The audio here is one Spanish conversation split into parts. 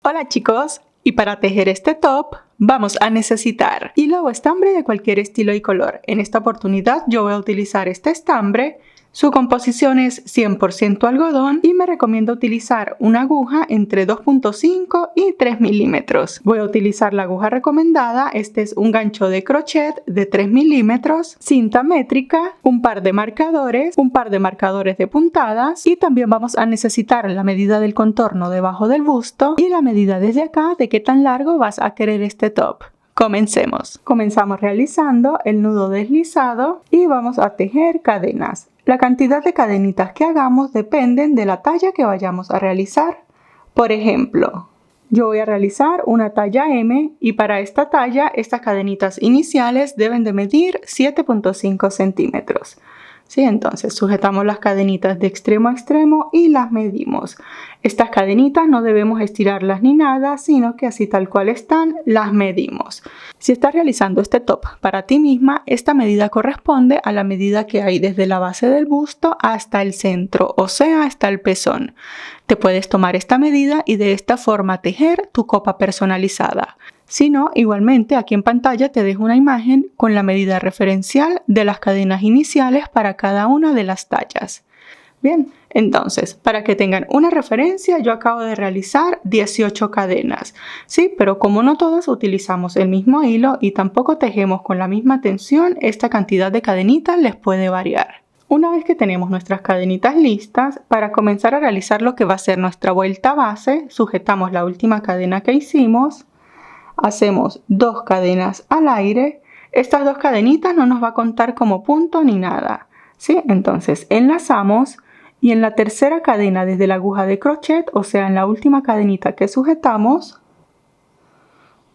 Hola chicos, y para tejer este top vamos a necesitar hilo o estambre de cualquier estilo y color. En esta oportunidad yo voy a utilizar este estambre. Su composición es 100% algodón y me recomiendo utilizar una aguja entre 2.5 y 3 milímetros. Voy a utilizar la aguja recomendada. Este es un gancho de crochet de 3 milímetros, cinta métrica, un par de marcadores de puntadas y también vamos a necesitar la medida del contorno debajo del busto y la medida desde acá de qué tan largo vas a querer este top. Comencemos. Comenzamos realizando el nudo deslizado y vamos a tejer cadenas. La cantidad de cadenitas que hagamos dependen de la talla que vayamos a realizar. Por ejemplo, yo voy a realizar una talla M y para esta talla estas cadenitas iniciales deben de medir 7.5 centímetros. ¿Sí? Entonces sujetamos las cadenitas de extremo a extremo y las medimos. Estas cadenitas no debemos estirarlas ni nada, sino que así tal cual están, las medimos. Si estás realizando este top para ti misma, esta medida corresponde a la medida que hay desde la base del busto hasta el centro, o sea, hasta el pezón. Te puedes tomar esta medida y de esta forma tejer tu copa personalizada. Si no, igualmente aquí en pantalla te dejo una imagen con la medida referencial de las cadenas iniciales para cada una de las tallas. Bien, entonces, para que tengan una referencia, yo acabo de realizar 18 cadenas. Sí, pero como no todos utilizamos el mismo hilo y tampoco tejemos con la misma tensión, esta cantidad de cadenitas les puede variar. Una vez que tenemos nuestras cadenitas listas, para comenzar a realizar lo que va a ser nuestra vuelta base, sujetamos la última cadena que hicimos. Hacemos 2 cadenas al aire. Estas 2 cadenitas no nos va a contar como punto ni nada, ¿sí? Entonces enlazamos y en la tercera cadena desde la aguja de crochet, o sea en la última cadenita que sujetamos,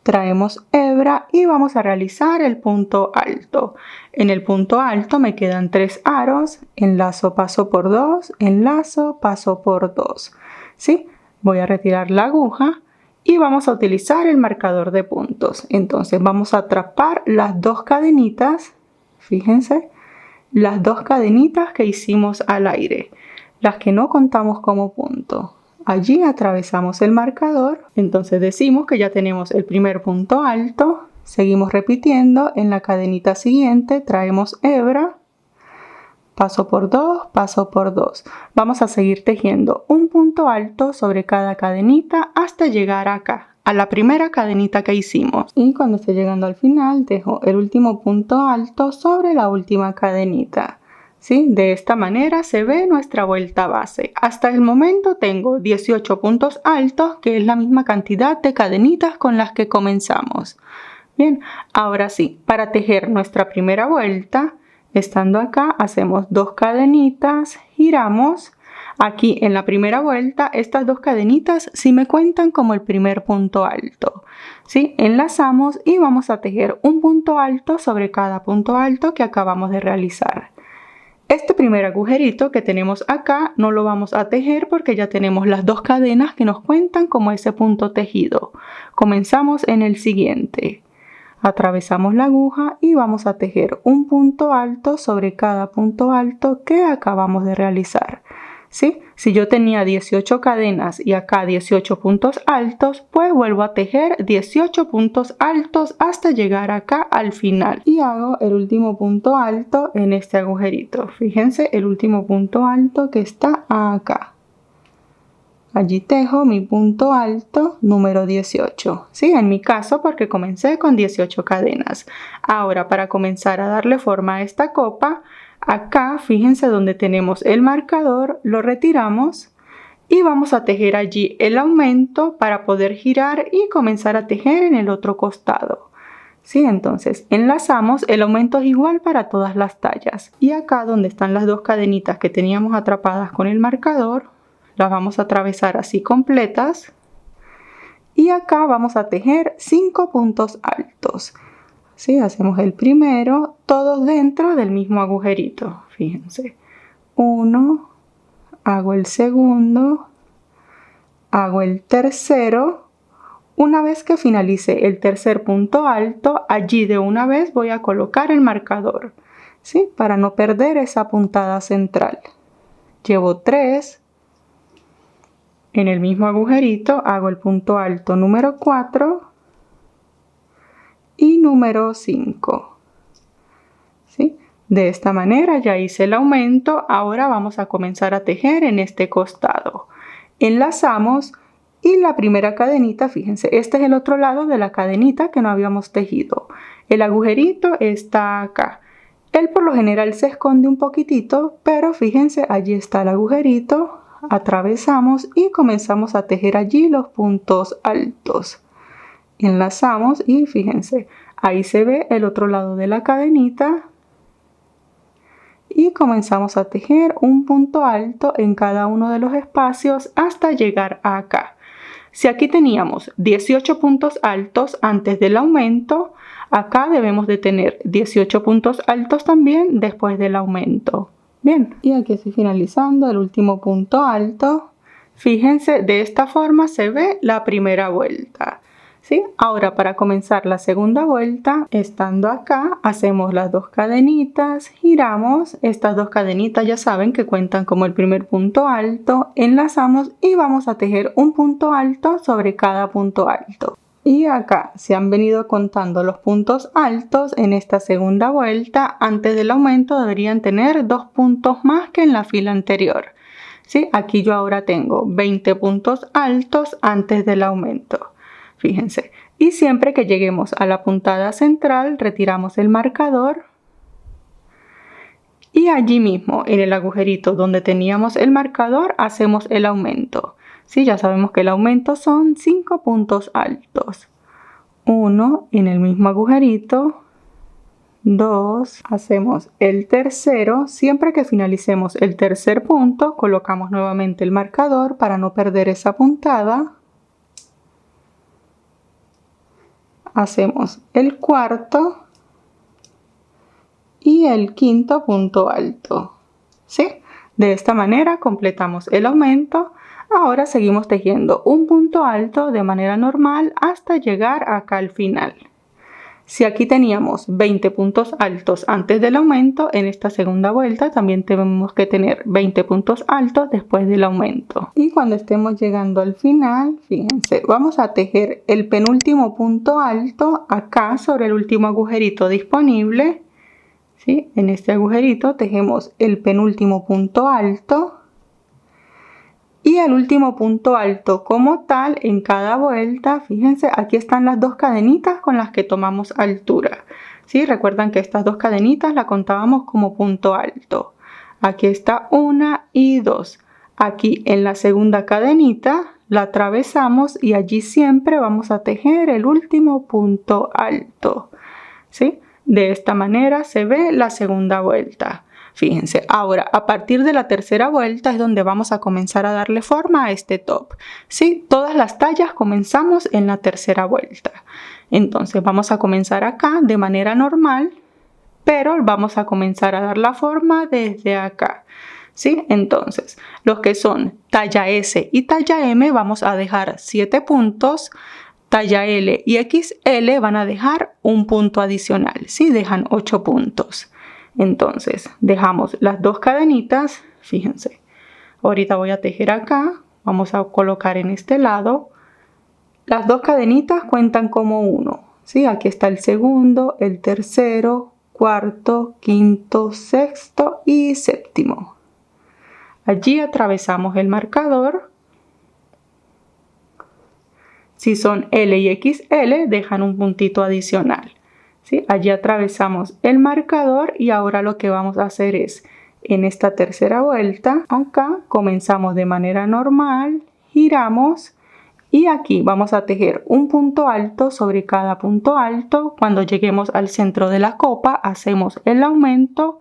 traemos hebra y vamos a realizar el punto alto. En el punto alto me quedan 3 aros, enlazo, paso por 2, enlazo, paso por 2, ¿sí? Voy a retirar la aguja y vamos a utilizar el marcador de puntos. Entonces vamos a atrapar las 2 cadenitas, fíjense, las 2 cadenitas que hicimos al aire, las que no contamos como punto. Allí atravesamos el marcador, entonces decimos que ya tenemos el primer punto alto. Seguimos repitiendo, en la cadenita siguiente traemos hebra, paso por 2, paso por 2. Vamos a seguir tejiendo un punto alto sobre cada cadenita hasta llegar acá, a la primera cadenita que hicimos. Y cuando esté llegando al final, dejo el último punto alto sobre la última cadenita. ¿Sí? De esta manera se ve nuestra vuelta base. Hasta el momento tengo 18 puntos altos, que es la misma cantidad de cadenitas con las que comenzamos. Bien, ahora sí, para tejer nuestra primera vuelta, estando acá, hacemos 2 cadenitas, giramos. Aquí en la primera vuelta, estas 2 cadenitas sí me cuentan como el primer punto alto. ¿Sí? Enlazamos y vamos a tejer un punto alto sobre cada punto alto que acabamos de realizar. Este primer agujerito que tenemos acá no lo vamos a tejer porque ya tenemos las 2 cadenas que nos cuentan como ese punto tejido. Comenzamos en el siguiente. Atravesamos la aguja y vamos a tejer un punto alto sobre cada punto alto que acabamos de realizar. ¿Sí? Si yo tenía 18 cadenas y acá 18 puntos altos, pues vuelvo a tejer 18 puntos altos hasta llegar acá al final. Y hago el último punto alto en este agujerito. Fíjense el último punto alto que está acá. Allí tejo mi punto alto número 18, ¿sí? En mi caso porque comencé con 18 cadenas. Ahora para comenzar a darle forma a esta copa, acá fíjense donde tenemos el marcador, lo retiramos y vamos a tejer allí el aumento para poder girar y comenzar a tejer en el otro costado. ¿Sí? Entonces enlazamos, el aumento es igual para todas las tallas. Y acá donde están las 2 cadenitas que teníamos atrapadas con el marcador, las vamos a atravesar así completas y acá vamos a tejer 5 puntos altos. ¿Sí? Hacemos el primero, todos dentro del mismo agujerito. Fíjense, 1, hago el segundo, hago el tercero. Una vez que finalice el tercer punto alto, allí de una vez voy a colocar el marcador, ¿sí? Para no perder esa puntada central. Llevo 3. En el mismo agujerito hago el punto alto número 4 y número 5. ¿Sí? De esta manera ya hice el aumento. Ahora vamos a comenzar a tejer en este costado. Enlazamos y la primera cadenita, fíjense, este es el otro lado de la cadenita que no habíamos tejido. El agujerito está acá. Él por lo general se esconde un poquitito, pero fíjense, allí está el agujerito. Atravesamos y comenzamos a tejer allí los puntos altos. Enlazamos y fíjense, ahí se ve el otro lado de la cadenita. Y comenzamos a tejer un punto alto en cada uno de los espacios hasta llegar a acá. Si aquí teníamos 18 puntos altos antes del aumento, acá debemos de tener 18 puntos altos también después del aumento. Bien, y aquí estoy finalizando el último punto alto. Fíjense, de esta forma se ve la primera vuelta. ¿Sí? Ahora para comenzar la segunda vuelta, estando acá, hacemos las 2 cadenitas, giramos, estas 2 cadenitas ya saben que cuentan como el primer punto alto, enlazamos y vamos a tejer un punto alto sobre cada punto alto. Y acá se han venido contando los puntos altos en esta segunda vuelta. Antes del aumento deberían tener 2 puntos más que en la fila anterior. ¿Sí? Aquí yo ahora tengo 20 puntos altos antes del aumento. Fíjense, y siempre que lleguemos a la puntada central, retiramos el marcador y allí mismo, en el agujerito donde teníamos el marcador, hacemos el aumento. ¿Sí? Ya sabemos que el aumento son 5 puntos altos. 1 en el mismo agujerito, 2, hacemos el tercero. Siempre que finalicemos el tercer punto, colocamos nuevamente el marcador para no perder esa puntada. Hacemos el cuarto y el quinto punto alto. ¿Sí? De esta manera completamos el aumento. Ahora seguimos tejiendo un punto alto de manera normal hasta llegar acá al final. Si aquí teníamos 20 puntos altos antes del aumento, en esta segunda vuelta también tenemos que tener 20 puntos altos después del aumento. Y cuando estemos llegando al final, fíjense, vamos a tejer el penúltimo punto alto acá sobre el último agujerito disponible. ¿Sí? En este agujerito tejemos el penúltimo punto alto. Y el último punto alto como tal en cada vuelta. Fíjense, aquí están las 2 cadenitas con las que tomamos altura. ¿Sí? Recuerdan que estas 2 cadenitas las contábamos como punto alto. Aquí está 1 y 2. Aquí en la segunda cadenita la atravesamos y allí siempre vamos a tejer el último punto alto. ¿Sí? De esta manera se ve la segunda vuelta. Fíjense, ahora a partir de la tercera vuelta es donde vamos a comenzar a darle forma a este top. ¿Sí? Todas las tallas comenzamos en la tercera vuelta. Entonces vamos a comenzar acá de manera normal, pero vamos a comenzar a dar la forma desde acá. ¿Sí? Entonces, los que son talla S y talla M vamos a dejar 7 puntos. Talla L y XL van a dejar un punto adicional. ¿Sí? Dejan 8 puntos. Entonces dejamos las 2 cadenitas, fíjense, ahorita voy a tejer acá, vamos a colocar en este lado, las 2 cadenitas cuentan como 1, ¿sí? Aquí está el segundo, el tercero, cuarto, quinto, sexto y séptimo. Allí atravesamos el marcador. Si son L y XL dejan un puntito adicional. ¿Sí? Allí atravesamos el marcador y ahora lo que vamos a hacer es, en esta tercera vuelta, acá comenzamos de manera normal, giramos y aquí vamos a tejer un punto alto sobre cada punto alto. Cuando lleguemos al centro de la copa hacemos el aumento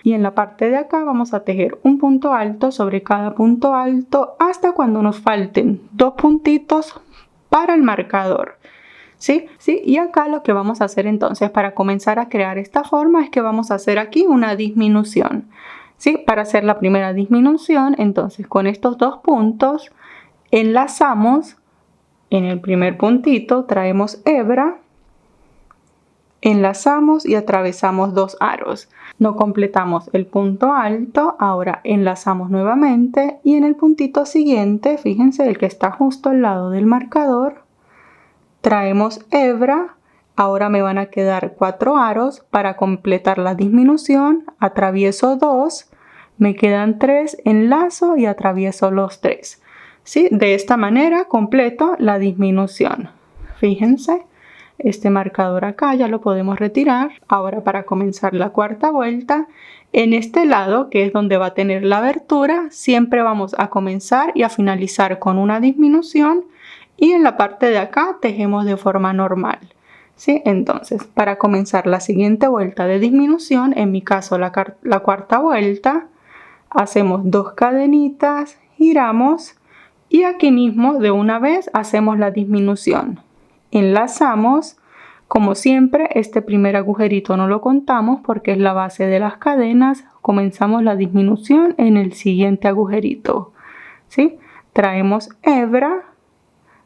y en la parte de acá vamos a tejer un punto alto sobre cada punto alto hasta cuando nos falten 2 puntitos para el marcador. ¿Sí? ¿Sí? Y acá lo que vamos a hacer entonces para comenzar a crear esta forma es que vamos a hacer aquí una disminución. ¿Sí? Para hacer la primera disminución, entonces con estos 2 puntos enlazamos en el primer puntito, traemos hebra enlazamos y atravesamos 2 aros. No completamos el punto alto, ahora enlazamos nuevamente y en el puntito siguiente, fíjense, el que está justo al lado del marcador, traemos hebra. Ahora me van a quedar 4 aros. Para completar la disminución, atravieso 2, me quedan 3, enlazo y atravieso los 3. ¿Sí? De esta manera completo la disminución. Fíjense, este marcador acá ya lo podemos retirar. Ahora para comenzar la cuarta vuelta, en este lado, que es donde va a tener la abertura, siempre vamos a comenzar y a finalizar con una disminución y en la parte de acá tejemos de forma normal. ¿Sí? Entonces, para comenzar la siguiente vuelta de disminución, en mi caso la cuarta vuelta, hacemos 2 cadenitas, giramos y aquí mismo de una vez hacemos la disminución. Enlazamos, como siempre, este primer agujerito no lo contamos porque es la base de las cadenas. Comenzamos la disminución en el siguiente agujerito. ¿Sí? Traemos hebra.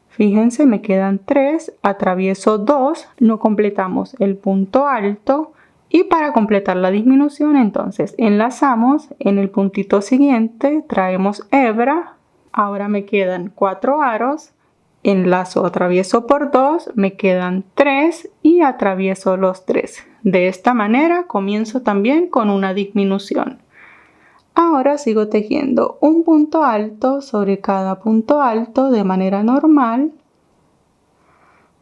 Fíjense, me quedan 3, atravieso 2, no completamos el punto alto y para completar la disminución entonces enlazamos en el puntito siguiente, traemos hebra, ahora me quedan 4 aros, enlazo, atravieso por 2, me quedan 3 y atravieso los 3. De esta manera comienzo también con una disminución. Ahora sigo tejiendo un punto alto sobre cada punto alto de manera normal.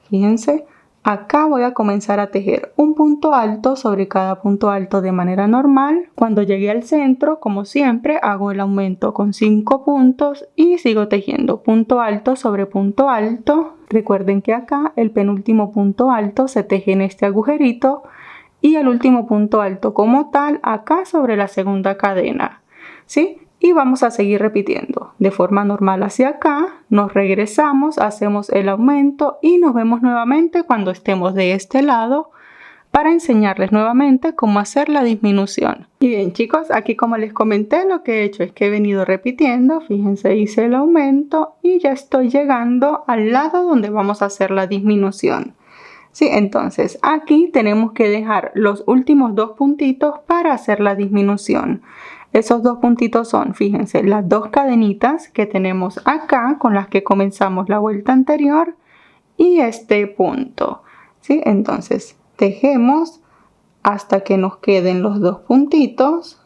Fíjense, acá voy a comenzar a tejer un punto alto sobre cada punto alto de manera normal. Cuando llegue al centro, como siempre, hago el aumento con 5 puntos y sigo tejiendo punto alto sobre punto alto. Recuerden que acá el penúltimo punto alto se teje en este agujerito y el último punto alto como tal acá sobre la segunda cadena. ¿Sí? Y vamos a seguir repitiendo de forma normal hacia acá, nos regresamos, hacemos el aumento y nos vemos nuevamente cuando estemos de este lado para enseñarles nuevamente cómo hacer la disminución. Y bien chicos, aquí como les comenté, lo que he hecho es que he venido repitiendo, fíjense, hice el aumento y ya estoy llegando al lado donde vamos a hacer la disminución. Sí, entonces aquí tenemos que dejar los últimos 2 puntitos para hacer la disminución. Esos 2 puntitos son, fíjense, las 2 cadenitas que tenemos acá con las que comenzamos la vuelta anterior y este punto. ¿Sí? Entonces tejemos hasta que nos queden los 2 puntitos.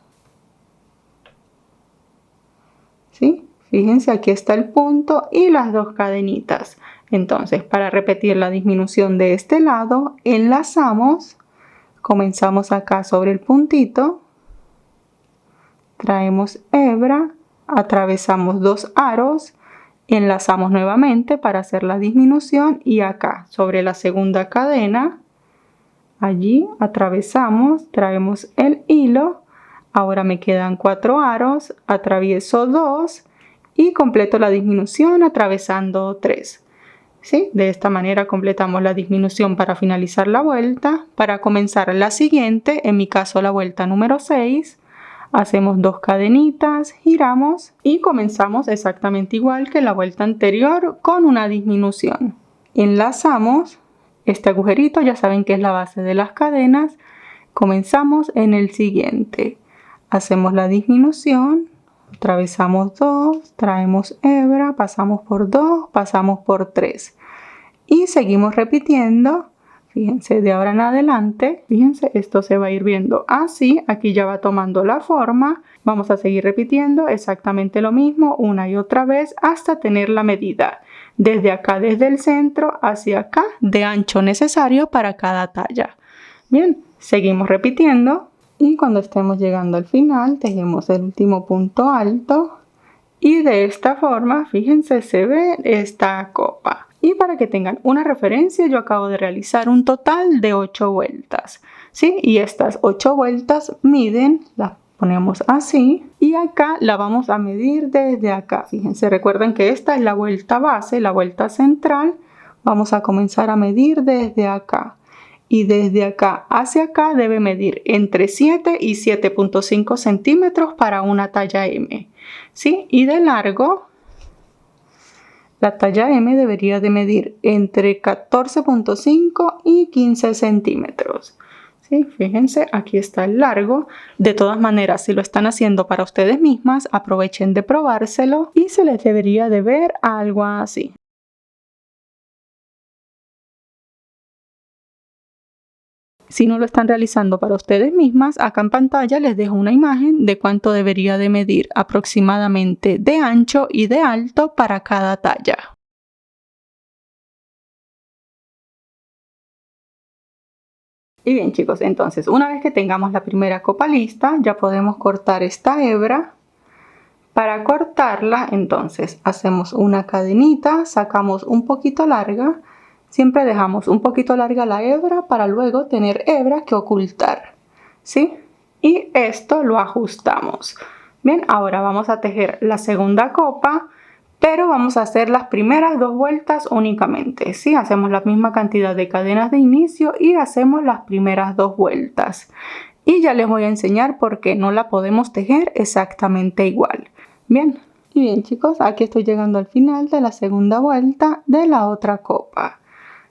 ¿Sí? Fíjense, aquí está el punto y las 2 cadenitas. Entonces, para repetir la disminución de este lado, enlazamos, comenzamos acá sobre el puntito. Traemos hebra, atravesamos 2 aros, enlazamos nuevamente para hacer la disminución y acá sobre la segunda cadena, allí atravesamos, traemos el hilo, ahora me quedan 4 aros, atravieso 2 y completo la disminución atravesando 3. ¿Sí? De esta manera completamos la disminución para finalizar la vuelta. Para comenzar la siguiente, en mi caso la vuelta número 6, hacemos 2 cadenitas, giramos y comenzamos exactamente igual que la vuelta anterior con una disminución. Enlazamos este agujerito, ya saben que es la base de las cadenas. Comenzamos en el siguiente. Hacemos la disminución, atravesamos 2, traemos hebra, pasamos por 2, pasamos por 3 y seguimos repitiendo. Fíjense, de ahora en adelante, fíjense, esto se va a ir viendo así, aquí ya va tomando la forma. Vamos a seguir repitiendo exactamente lo mismo una y otra vez hasta tener la medida desde acá, desde el centro hacia acá, de ancho necesario para cada talla. Bien, seguimos repitiendo y cuando estemos llegando al final, tejemos el último punto alto y de esta forma, fíjense, se ve esta copa. Y para que tengan una referencia, yo acabo de realizar un total de 8 vueltas. ¿Sí? Y estas 8 vueltas miden, las ponemos así. Y acá la vamos a medir desde acá. Fíjense, recuerden que esta es la vuelta base, la vuelta central. Vamos a comenzar a medir desde acá. Y desde acá hacia acá debe medir entre 7 y 7.5 centímetros para una talla M. ¿Sí? Y de largo, La talla M debería de medir entre 14.5 y 15 centímetros. ¿Sí? Fíjense, aquí está el largo. De todas maneras, si lo están haciendo para ustedes mismas, aprovechen de probárselo y se les debería de ver algo así. Si no lo están realizando para ustedes mismas, acá en pantalla les dejo una imagen de cuánto debería de medir aproximadamente de ancho y de alto para cada talla. Y bien chicos, entonces una vez que tengamos la primera copa lista, ya podemos cortar esta hebra. Para cortarla, entonces hacemos una cadenita, sacamos un poquito larga. Siempre dejamos un poquito larga la hebra para luego tener hebra que ocultar, ¿sí? Y esto lo ajustamos. Bien, ahora vamos a tejer la segunda copa, pero vamos a hacer las primeras 2 vueltas únicamente, ¿sí? Hacemos la misma cantidad de cadenas de inicio y hacemos las primeras 2 vueltas. Y ya les voy a enseñar por qué no la podemos tejer exactamente igual. Bien, y bien chicos, aquí estoy llegando al final de la segunda vuelta de la otra copa.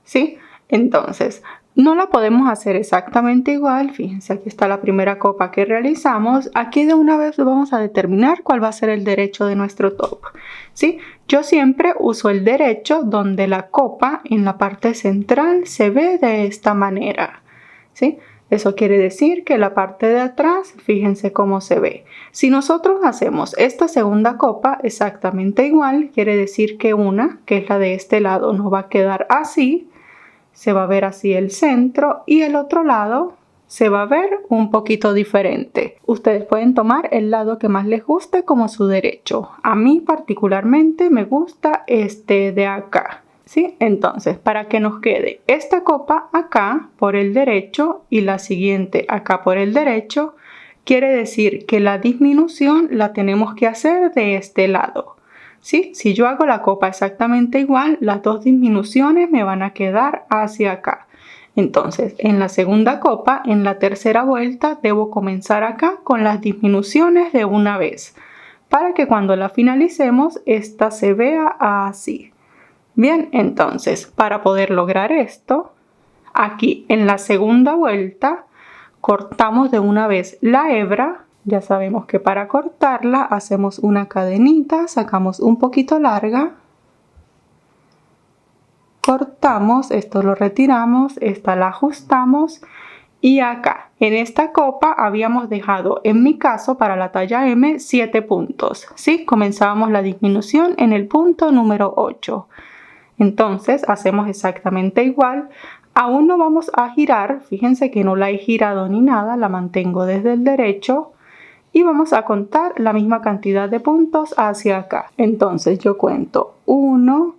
¿Sí? Entonces, no la podemos hacer exactamente igual. Fíjense, aquí está la primera copa que realizamos. Aquí de una vez vamos a determinar cuál va a ser el derecho de nuestro top. ¿Sí? Yo siempre uso el derecho donde la copa en la parte central se ve de esta manera. ¿Sí? Eso quiere decir que la parte de atrás, fíjense cómo se ve. Si nosotros hacemos esta segunda copa exactamente igual, quiere decir que una, que es la de este lado, nos va a quedar así. Se va a ver así el centro y el otro lado se va a ver un poquito diferente. Ustedes pueden tomar el lado que más les guste como su derecho. A mí particularmente me gusta este de acá. ¿Sí? Entonces, para que nos quede esta copa acá por el derecho y la siguiente acá por el derecho, quiere decir que la disminución la tenemos que hacer de este lado. ¿Sí? Si yo hago la copa exactamente igual, las 2 disminuciones me van a quedar hacia acá. Entonces, en la segunda copa, en la tercera vuelta, debo comenzar acá con las disminuciones de una vez, para que cuando la finalicemos, esta se vea así. Bien, entonces, para poder lograr esto, aquí en la segunda vuelta, cortamos de una vez la hebra. Ya sabemos que para cortarla hacemos una cadenita, sacamos un poquito larga, cortamos, esto lo retiramos, esta la ajustamos y acá en esta copa habíamos dejado, en mi caso para la talla M, 7 puntos, ¿sí? Comenzábamos la disminución en el punto número 8. Entonces hacemos exactamente igual. Aún no vamos a girar, fíjense que no la he girado ni nada, la mantengo desde el derecho. Y vamos a contar la misma cantidad de puntos hacia acá. Entonces yo cuento 1,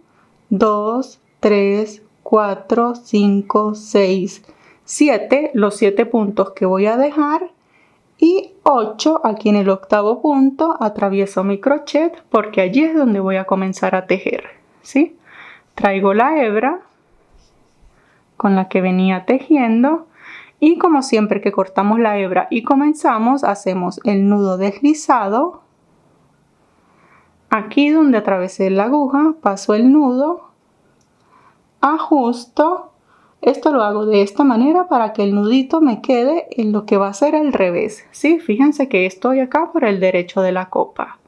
2, 3, 4, 5, 6, 7, los 7 puntos que voy a dejar. Y 8 aquí en el octavo punto atravieso mi crochet porque allí es donde voy a comenzar a tejer. ¿Sí? Traigo la hebra con la que venía tejiendo. Y como siempre que cortamos la hebra y comenzamos, hacemos el nudo deslizado. Aquí donde atravesé la aguja, paso el nudo, ajusto. Esto lo hago de esta manera para que el nudito me quede en lo que va a ser el revés. ¿Sí? Fíjense que estoy acá por el derecho de la copa.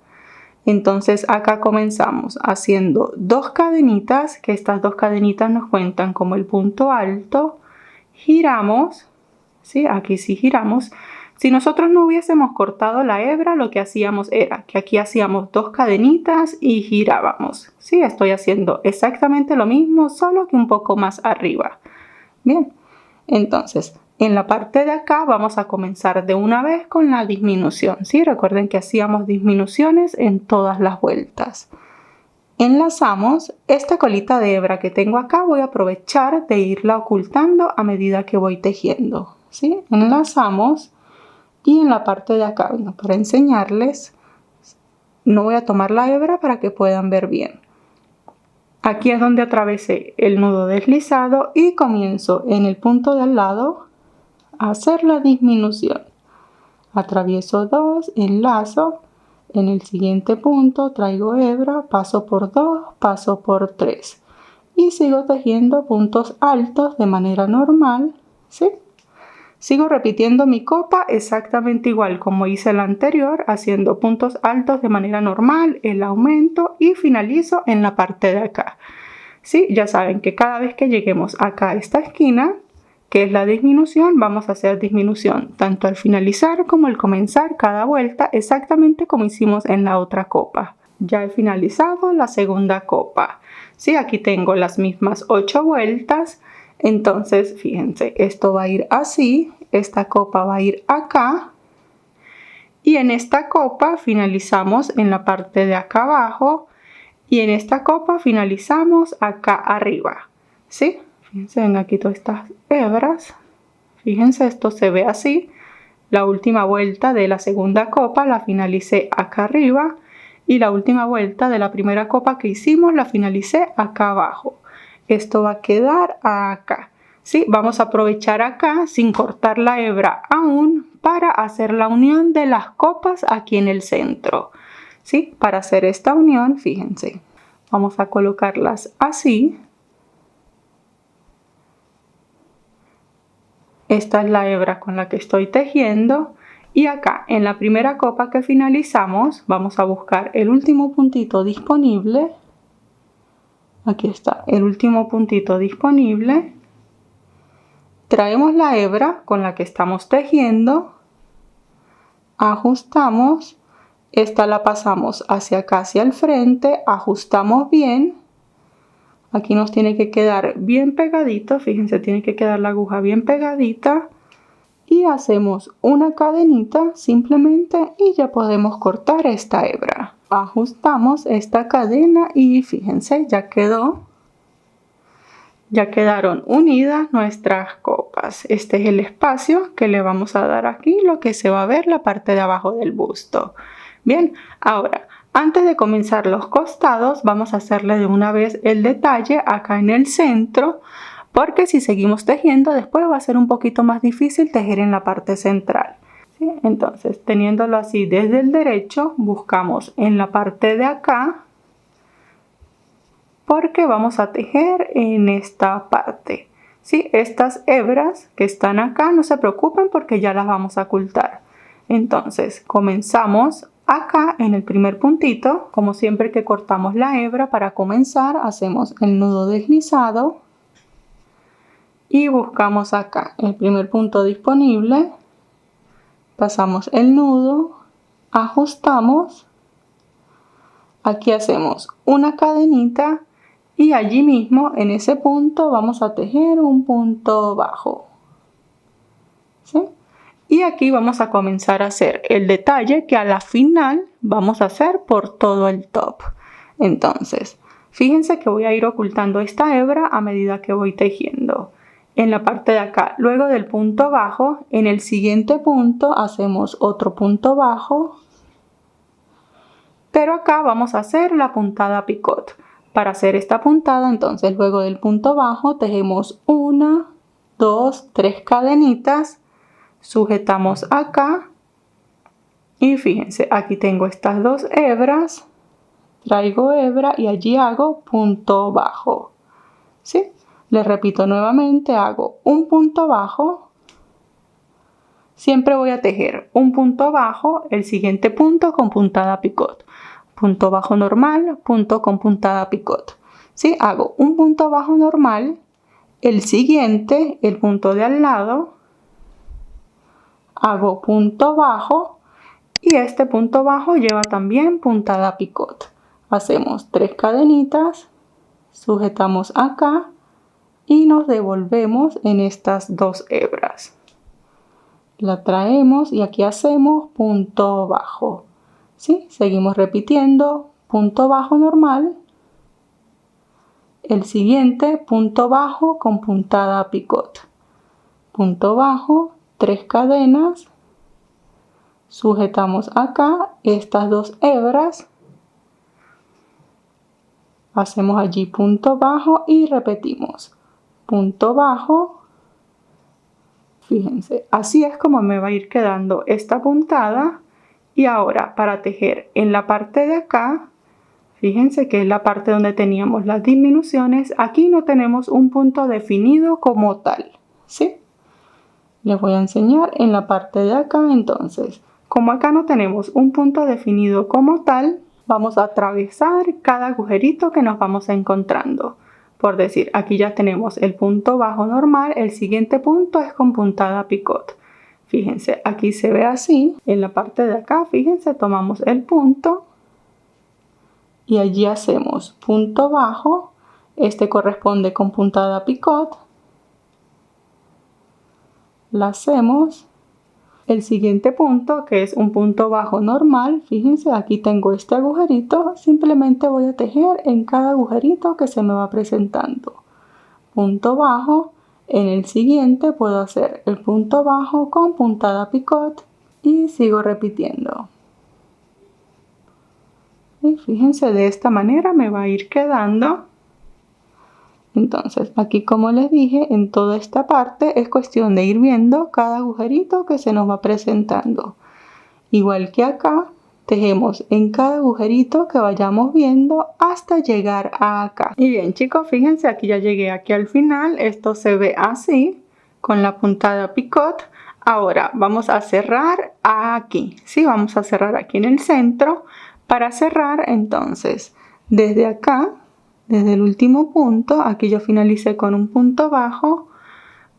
Entonces acá comenzamos haciendo 2 cadenitas, que estas 2 cadenitas nos cuentan como el punto alto. Giramos. ¿Sí? Aquí sí giramos. Si nosotros no hubiésemos cortado la hebra, lo que hacíamos era que aquí hacíamos 2 cadenitas y girábamos. ¿Sí? Estoy haciendo exactamente lo mismo, solo que un poco más arriba. Bien, entonces en la parte de acá vamos a comenzar de una vez con la disminución. ¿Sí? Recuerden que hacíamos disminuciones en todas las vueltas. Enlazamos esta colita de hebra que tengo acá, voy a aprovechar de irla ocultando a medida que voy tejiendo. ¿Sí? Enlazamos y en la parte de acá, bueno, para enseñarles, no voy a tomar la hebra para que puedan ver bien. Aquí es donde atravesé el nudo deslizado y comienzo en el punto de al lado a hacer la disminución. Atravieso 2, enlazo, en el siguiente punto traigo hebra, paso por 2, paso por 3 y sigo tejiendo puntos altos de manera normal, ¿sí? Sigo repitiendo mi copa exactamente igual como hice la anterior, haciendo puntos altos de manera normal, el aumento y finalizo en la parte de acá. ¿Sí? Ya saben que cada vez que lleguemos acá a esta esquina, que es la disminución, vamos a hacer disminución tanto al finalizar como al comenzar cada vuelta, exactamente como hicimos en la otra copa. Ya he finalizado la segunda copa. ¿Sí? Aquí tengo las mismas 8 vueltas. Entonces, fíjense, esto va a ir así, esta copa va a ir acá y en esta copa finalizamos en la parte de acá abajo y en esta copa finalizamos acá arriba, ¿sí? Fíjense, ven aquí todas estas hebras, fíjense, esto se ve así. La última vuelta de la segunda copa la finalicé acá arriba y la última vuelta de la primera copa que hicimos la finalicé acá abajo. Esto va a quedar acá, ¿sí? Vamos a aprovechar acá sin cortar la hebra aún para hacer la unión de las copas aquí en el centro, ¿sí? Para hacer esta unión, fíjense, vamos a colocarlas así. Esta es la hebra con la que estoy tejiendo y acá en la primera copa que finalizamos vamos a buscar el último puntito disponible. Aquí está el último puntito disponible. Traemos la hebra con la que estamos tejiendo, ajustamos, esta la pasamos hacia acá, hacia el frente, ajustamos bien. Aquí nos tiene que quedar bien pegadito, fíjense, tiene que quedar la aguja bien pegadita. Y hacemos una cadenita simplemente y ya podemos cortar esta hebra. Ajustamos esta cadena y fíjense, ya quedaron unidas nuestras copas. Este es el espacio que le vamos a dar aquí, lo que se va a ver la parte de abajo del busto. Bien, ahora, antes de comenzar los costados, vamos a hacerle de una vez el detalle acá en el centro, porque si seguimos tejiendo, después va a ser un poquito más difícil tejer en la parte central. ¿Sí? Entonces, teniéndolo así desde el derecho, buscamos en la parte de acá, porque vamos a tejer en esta parte. ¿Sí? Estas hebras que están acá, no se preocupen porque ya las vamos a ocultar. Entonces, comenzamos acá en el primer puntito. Como siempre que cortamos la hebra, para comenzar hacemos el nudo deslizado y buscamos acá el primer punto disponible, pasamos el nudo, ajustamos, aquí hacemos una cadenita y allí mismo en ese punto vamos a tejer un punto bajo, ¿sí? Y aquí vamos a comenzar a hacer el detalle que a la final vamos a hacer por todo el top. Entonces, fíjense que voy a ir ocultando esta hebra a medida que voy tejiendo. En la parte de acá, luego del punto bajo, en el siguiente punto hacemos otro punto bajo, pero acá vamos a hacer la puntada picot. Para hacer esta puntada, entonces luego del punto bajo tejemos 1, 2, 3 cadenitas, sujetamos acá y fíjense, aquí tengo estas dos hebras, traigo hebra y allí hago punto bajo, ¿sí? Les repito nuevamente, hago un punto bajo, siempre voy a tejer un punto bajo, el siguiente punto con puntada picot, punto bajo normal, punto con puntada picot. ¿Sí? Hago un punto bajo normal, el siguiente, el punto de al lado, hago punto bajo y este punto bajo lleva también puntada picot. Hacemos 3 cadenitas, sujetamos acá y nos devolvemos en estas dos hebras. La traemos y aquí hacemos punto bajo. ¿Sí? Seguimos repitiendo punto bajo normal. El siguiente punto bajo con puntada picot. Punto bajo, 3 cadenas. Sujetamos acá estas dos hebras. Hacemos allí punto bajo y repetimos. Punto bajo, fíjense, así es como me va a ir quedando esta puntada Y ahora para tejer en la parte de acá, fíjense que es la parte donde teníamos las disminuciones, aquí no tenemos un punto definido como tal, ¿sí? Les voy a enseñar en la parte de acá. Entonces, como acá no tenemos un punto definido como tal, vamos a atravesar cada agujerito que nos vamos encontrando. Por decir, aquí ya tenemos el punto bajo normal, el siguiente punto es con puntada picot. Fíjense, aquí se ve así, en la parte de acá, fíjense, tomamos el punto y allí hacemos punto bajo, este corresponde con puntada picot, la hacemos. El siguiente punto, que es un punto bajo normal, fíjense, aquí tengo este agujerito, simplemente voy a tejer en cada agujerito que se me va presentando. Punto bajo, en el siguiente puedo hacer el punto bajo con puntada picot y sigo repitiendo. Y fíjense, de esta manera me va a ir quedando. Entonces, aquí como les dije, en toda esta parte es cuestión de ir viendo cada agujerito que se nos va presentando. Igual que acá, tejemos en cada agujerito que vayamos viendo hasta llegar a acá. Y bien chicos, fíjense, aquí ya llegué aquí al final. Esto se ve así, con la puntada picot. Ahora vamos a cerrar aquí, ¿sí? Vamos a cerrar aquí en el centro. Para cerrar, entonces, desde acá, desde el último punto, aquí yo finalicé con un punto bajo,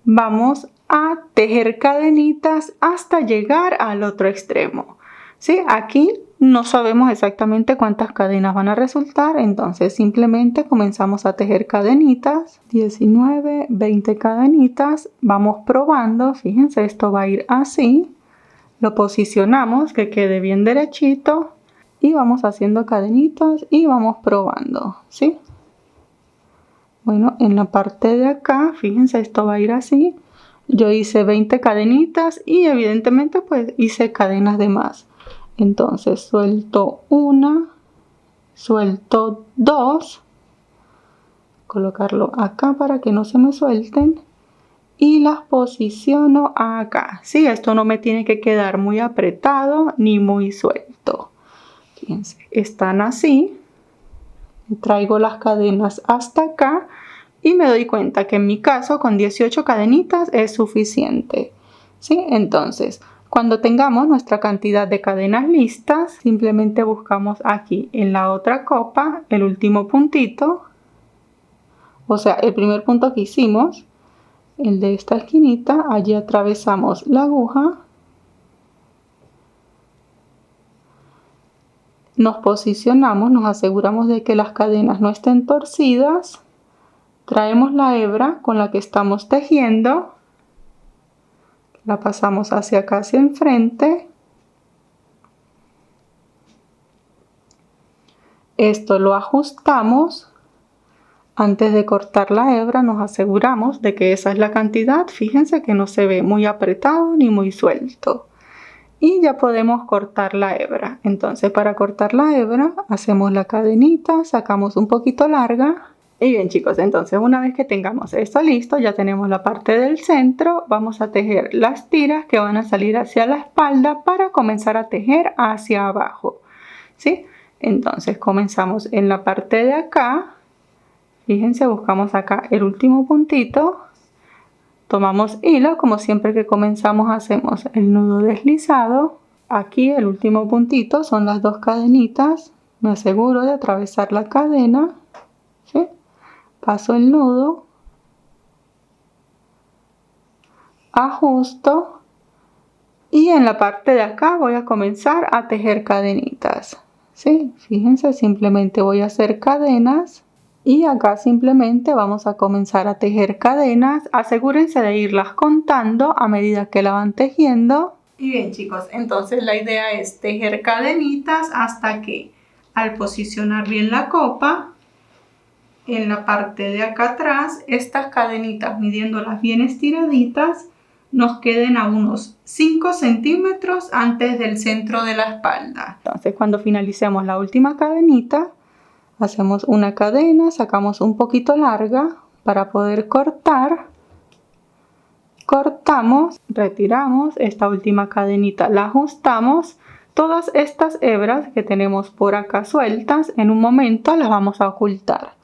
vamos a tejer cadenitas hasta llegar al otro extremo, ¿sí? Aquí no sabemos exactamente cuántas cadenas van a resultar, entonces simplemente comenzamos a tejer cadenitas, 19, 20 cadenitas, vamos probando, fíjense, esto va a ir así, lo posicionamos que quede bien derechito y vamos haciendo cadenitas y vamos probando, ¿sí? Bueno, en la parte de acá, fíjense, esto va a ir así. Yo hice 20 cadenitas y evidentemente pues hice cadenas de más. Entonces suelto una, suelto dos, colocarlo acá para que no se me suelten y las posiciono acá. Sí, esto no me tiene que quedar muy apretado ni muy suelto. Fíjense, están así. Traigo las cadenas hasta acá y me doy cuenta que en mi caso con 18 cadenitas es suficiente, ¿sí? Entonces, cuando tengamos nuestra cantidad de cadenas listas, simplemente buscamos aquí en la otra copa el último puntito, o sea, el primer punto que hicimos, el de esta esquinita, allí atravesamos la aguja, nos posicionamos, nos aseguramos de que las cadenas no estén torcidas, traemos la hebra con la que estamos tejiendo, la pasamos hacia acá, hacia enfrente, esto lo ajustamos, antes de cortar la hebra nos aseguramos de que esa es la cantidad, fíjense que no se ve muy apretado ni muy suelto. Y ya podemos cortar la hebra. Entonces para cortar la hebra hacemos la cadenita, sacamos un poquito larga. Y bien chicos, entonces una vez que tengamos esto listo, ya tenemos la parte del centro. Vamos a tejer las tiras que van a salir hacia la espalda para comenzar a tejer hacia abajo, ¿sí? Entonces comenzamos en la parte de acá. Fíjense, buscamos acá el último puntito. Tomamos hilo, como siempre que comenzamos hacemos el nudo deslizado. Aquí el último puntito son las dos cadenitas. Me aseguro de atravesar la cadena, ¿sí? Paso el nudo, ajusto y en la parte de acá voy a comenzar a tejer cadenitas, ¿sí? Fíjense, simplemente voy a hacer cadenas. Y acá simplemente vamos a comenzar a tejer cadenas. Asegúrense de irlas contando a medida que la van tejiendo. Y bien chicos, entonces la idea es tejer cadenitas hasta que al posicionar bien la copa, en la parte de acá atrás, estas cadenitas midiéndolas bien estiraditas, nos queden a unos 5 centímetros antes del centro de la espalda. Entonces cuando finalicemos la última cadenita, hacemos una cadena, sacamos un poquito larga para poder cortar, cortamos, retiramos esta última cadenita, la ajustamos, todas estas hebras que tenemos por acá sueltas, en un momento las vamos a ocultar.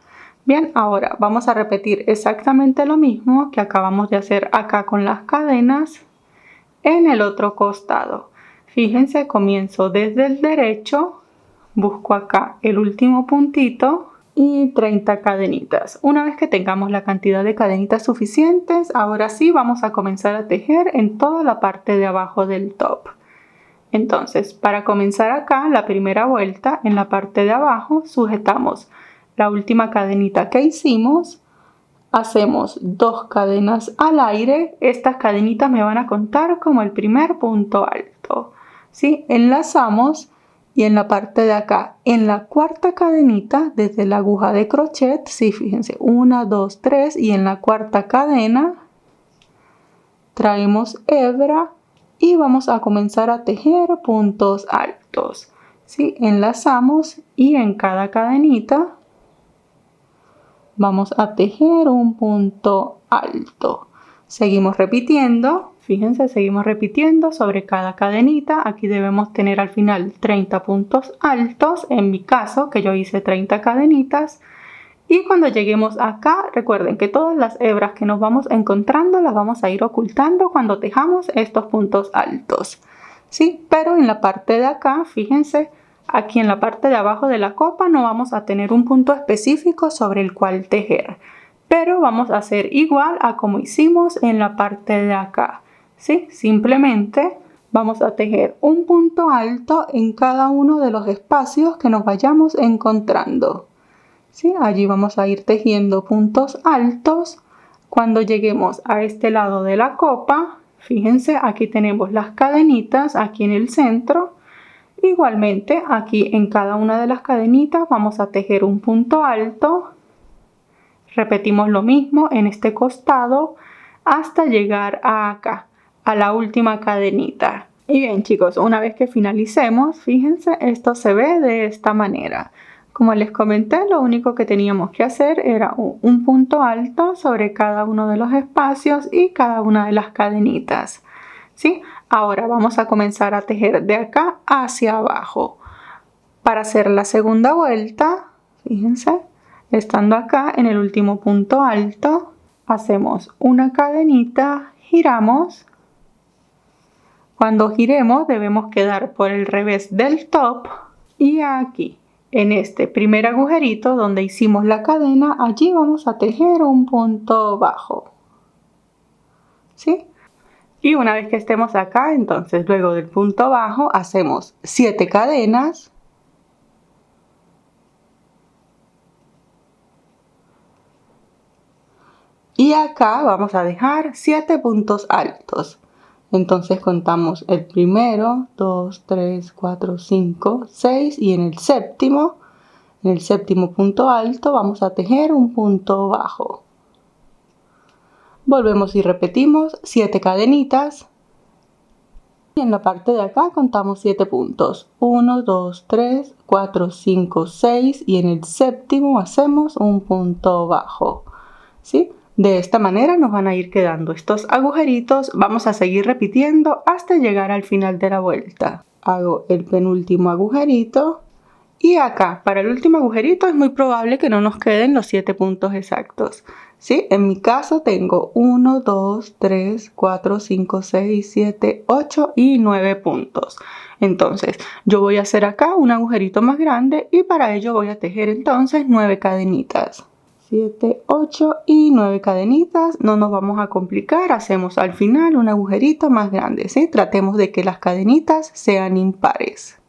Bien, ahora vamos a repetir exactamente lo mismo que acabamos de hacer acá con las cadenas en el otro costado. Fíjense, comienzo desde el derecho, busco acá el último puntito y 30 cadenitas. Una vez que tengamos la cantidad de cadenitas suficientes, ahora sí vamos a comenzar a tejer en toda la parte de abajo del top. Entonces, para comenzar acá, la primera vuelta, en la parte de abajo, sujetamos la última cadenita que hicimos, hacemos 2 cadenas al aire. Estas cadenitas me van a contar como el primer punto alto, ¿sí? Enlazamos y en la parte de acá, en la cuarta cadenita, desde la aguja de crochet, sí, fíjense, 1, 2, 3, y en la cuarta cadena traemos hebra y vamos a comenzar a tejer puntos altos, ¿sí? Enlazamos y en cada cadenita vamos a tejer un punto alto. Seguimos repitiendo, fíjense, seguimos repitiendo sobre cada cadenita. Aquí debemos tener al final 30 puntos altos, en mi caso que yo hice 30 cadenitas. Y cuando lleguemos acá, recuerden que todas las hebras que nos vamos encontrando las vamos a ir ocultando cuando tejamos estos puntos altos, ¿sí? Pero en la parte de acá, fíjense, aquí en la parte de abajo de la copa no vamos a tener un punto específico sobre el cual tejer, pero vamos a hacer igual a como hicimos en la parte de acá, ¿sí? Simplemente vamos a tejer un punto alto en cada uno de los espacios que nos vayamos encontrando, ¿sí? Allí vamos a ir tejiendo puntos altos. Cuando lleguemos a este lado de la copa, fíjense, aquí tenemos las cadenitas aquí en el centro. Igualmente, aquí en cada una de las cadenitas vamos a tejer un punto alto. Repetimos lo mismo en este costado hasta llegar a acá, a la última cadenita. Y bien, chicos, una vez que finalicemos, fíjense, esto se ve de esta manera. Como les comenté, lo único que teníamos que hacer era un punto alto sobre cada uno de los espacios y cada una de las cadenitas, ¿sí? Ahora vamos a comenzar a tejer de acá hacia abajo. Para hacer la segunda vuelta, fíjense, estando acá en el último punto alto, hacemos una cadenita, giramos. Cuando giremos debemos quedar por el revés del top y aquí, en este primer agujerito donde hicimos la cadena, allí vamos a tejer un punto bajo, ¿sí? Y una vez que estemos acá, entonces luego del punto bajo hacemos 7 cadenas. Y acá vamos a dejar 7 puntos altos. Entonces contamos el primero, 2, 3, 4, 5, 6 y en el séptimo punto alto vamos a tejer un punto bajo. Volvemos y repetimos 7 cadenitas. Y en la parte de acá contamos 7 puntos. 1, 2, 3, 4, 5, 6 y en el séptimo hacemos un punto bajo, ¿sí? De esta manera nos van a ir quedando estos agujeritos. Vamos a seguir repitiendo hasta llegar al final de la vuelta. Hago el penúltimo agujerito. Y acá, para el último agujerito es muy probable que no nos queden los 7 puntos exactos, ¿sí? En mi caso tengo 1, 2, 3, 4, 5, 6, 7, 8 y 9 puntos. Entonces, yo voy a hacer acá un agujerito más grande y para ello voy a tejer entonces 9 cadenitas. 7, 8 y 9 cadenitas. No nos vamos a complicar, hacemos al final un agujerito más grande, ¿sí? Tratemos de que las cadenitas sean impares.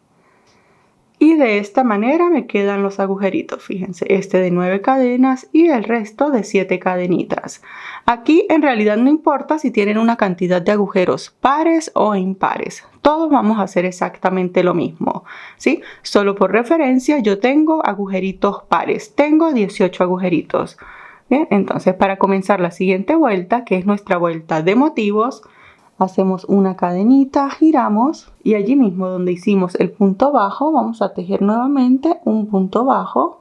Y de esta manera me quedan los agujeritos, fíjense, este de 9 cadenas y el resto de 7 cadenitas. Aquí en realidad no importa si tienen una cantidad de agujeros pares o impares. Todos vamos a hacer exactamente lo mismo, ¿sí? Solo por referencia yo tengo agujeritos pares, tengo 18 agujeritos. Bien, entonces para comenzar la siguiente vuelta, que es nuestra vuelta de motivos, hacemos una cadenita, giramos y allí mismo donde hicimos el punto bajo vamos a tejer nuevamente un punto bajo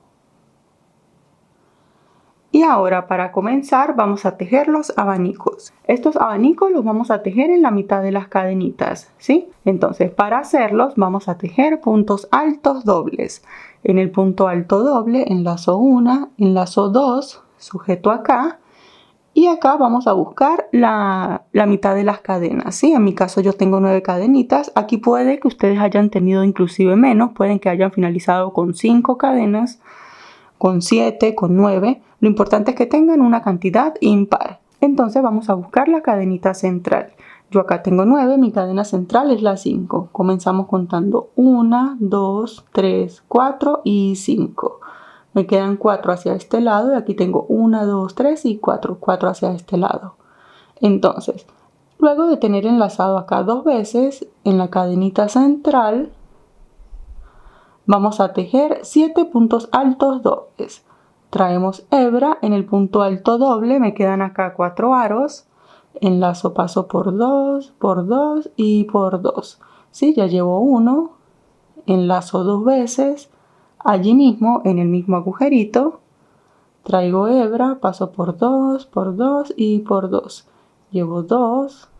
Y ahora para comenzar vamos a tejer los abanicos. Estos abanicos los vamos a tejer en la mitad de las cadenitas, ¿sí? Entonces para hacerlos vamos a tejer puntos altos dobles. En el punto alto doble enlazo 1, enlazo 2, sujeto acá. Y acá vamos a buscar la mitad de las cadenas, ¿sí? En mi caso yo tengo 9 cadenitas. Aquí puede que ustedes hayan tenido inclusive menos. Pueden que hayan finalizado con 5 cadenas, con 7, con 9. Lo importante es que tengan una cantidad impar. Entonces vamos a buscar la cadenita central. Yo acá tengo 9, mi cadena central es la 5. Comenzamos contando 1, 2, 3, 4 y 5. Me quedan 4 hacia este lado y aquí tengo 1, 2, 3 y 4. 4 hacia este lado. Entonces, luego de tener enlazado acá 2 veces en la cadenita central, vamos a tejer 7 puntos altos dobles. Traemos hebra en el punto alto doble, me quedan acá 4 aros. Enlazo, paso por 2 y por 2. ¿Sí? Ya llevo 1. Enlazo 2 veces. Allí mismo, en el mismo agujerito, traigo hebra, paso por 2 y por 2. Llevo 2,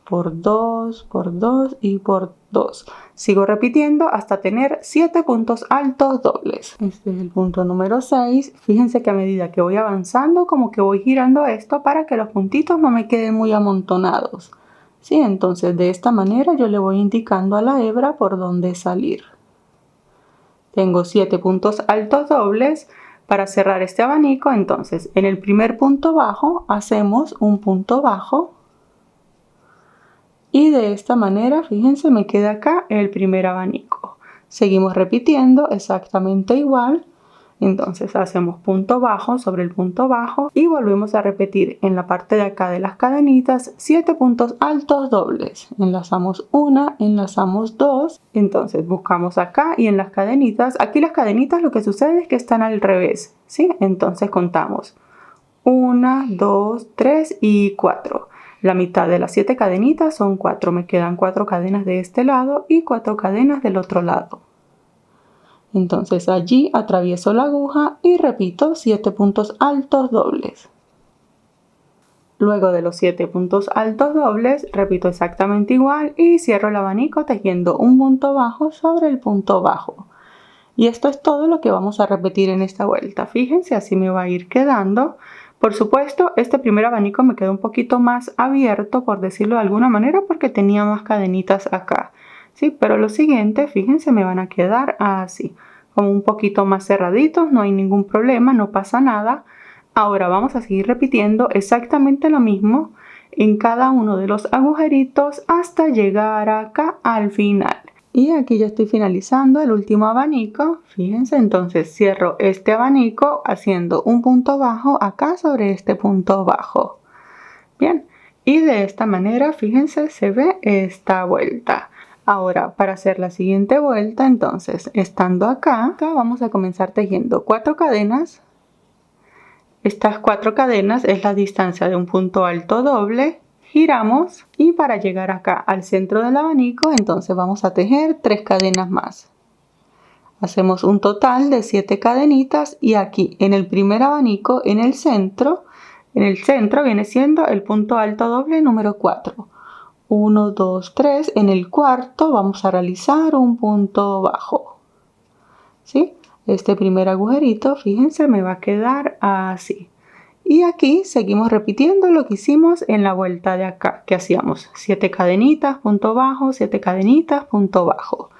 por 2 y por 2. Sigo repitiendo hasta tener 7 puntos altos dobles. Este es el punto número 6. Fíjense que a medida que voy avanzando, como que voy girando esto para que los puntitos no me queden muy amontonados. ¿Sí? Entonces de esta manera yo le voy indicando a la hebra por dónde salir. Tengo 7 puntos altos dobles. Para cerrar este abanico, entonces en el primer punto bajo hacemos un punto bajo. Y de esta manera, fíjense, me queda acá el primer abanico. Seguimos repitiendo exactamente igual. Entonces hacemos punto bajo sobre el punto bajo y volvemos a repetir en la parte de acá de las cadenitas 7 puntos altos dobles. Enlazamos 1, enlazamos 2. Entonces buscamos acá y en las cadenitas, aquí las cadenitas lo que sucede es que están al revés, ¿sí? Entonces contamos 1, 2, 3 y 4. La mitad de las 7 cadenitas son 4. Me quedan 4 cadenas de este lado y 4 cadenas del otro lado. Entonces allí atravieso la aguja y repito 7 puntos altos dobles. Luego de los 7 puntos altos dobles, repito exactamente igual y cierro el abanico tejiendo un punto bajo sobre el punto bajo. Y esto es todo lo que vamos a repetir en esta vuelta. Fíjense, así me va a ir quedando. Por supuesto, este primer abanico me quedó un poquito más abierto, por decirlo de alguna manera, porque tenía más cadenitas acá. ¿Sí? Pero los siguientes, fíjense, me van a quedar así, como un poquito más cerraditos, no hay ningún problema, no pasa nada. Ahora vamos a seguir repitiendo exactamente lo mismo en cada uno de los agujeritos hasta llegar acá al final. Y aquí ya estoy finalizando el último abanico. Fíjense, entonces cierro este abanico haciendo un punto bajo acá sobre este punto bajo. Bien, y de esta manera, fíjense, se ve esta vuelta. Ahora, para hacer la siguiente vuelta, entonces, estando acá vamos a comenzar tejiendo 4 cadenas. Estas 4 cadenas es la distancia de un punto alto doble. Giramos y para llegar acá al centro del abanico, entonces vamos a tejer 3 cadenas más. Hacemos un total de 7 cadenitas y aquí en el primer abanico, en el centro viene siendo el punto alto doble número 4. 1, 2, 3. En el cuarto vamos a realizar un punto bajo. ¿Sí? Este primer agujerito, fíjense, me va a quedar así. Y aquí seguimos repitiendo lo que hicimos en la vuelta de acá, que hacíamos 7 cadenitas, punto bajo, 7 cadenitas, punto bajo.